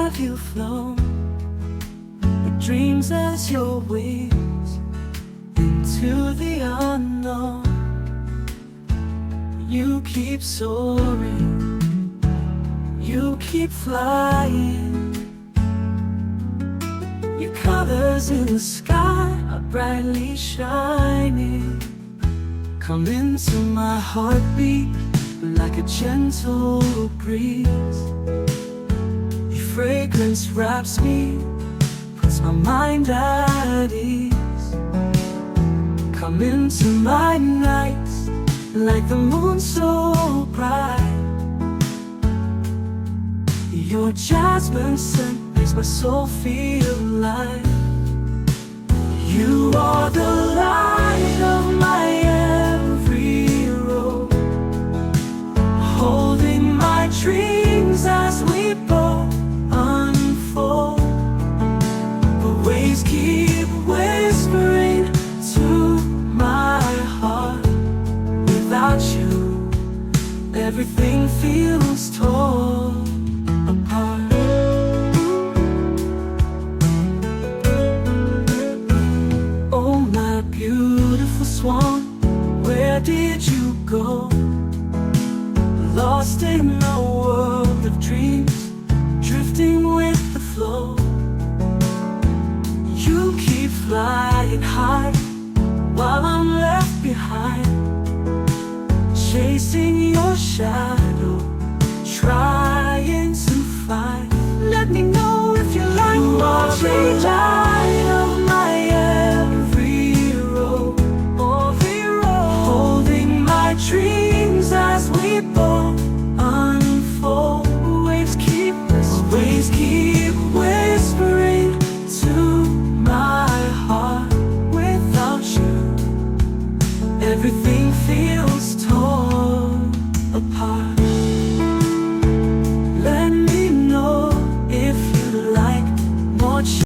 have you flown with dreams as your wings into the unknown? You keep soaring, you keep flying. Your colors in the sky are brightly shining. Come into my heartbeat like a gentle breeze. Your fragrance wraps me, puts my mind at ease. Come into my nights like the moon so bright. Your jasmine scent makes my soul feel alive. You are the light of my every road, holding my dreams as we both unfold. The waves keep whispering to my heart. Without you, everything feels torn apart. Oh, my beautiful swan, where did you go? Lost in a world of dreams, drifting with the flow. You keep flying high while I'm left behind, chasing your shadow, trying to find. Let me know if you like me. You are the light of my every road, holding my dreams as we both unfold. Waves keep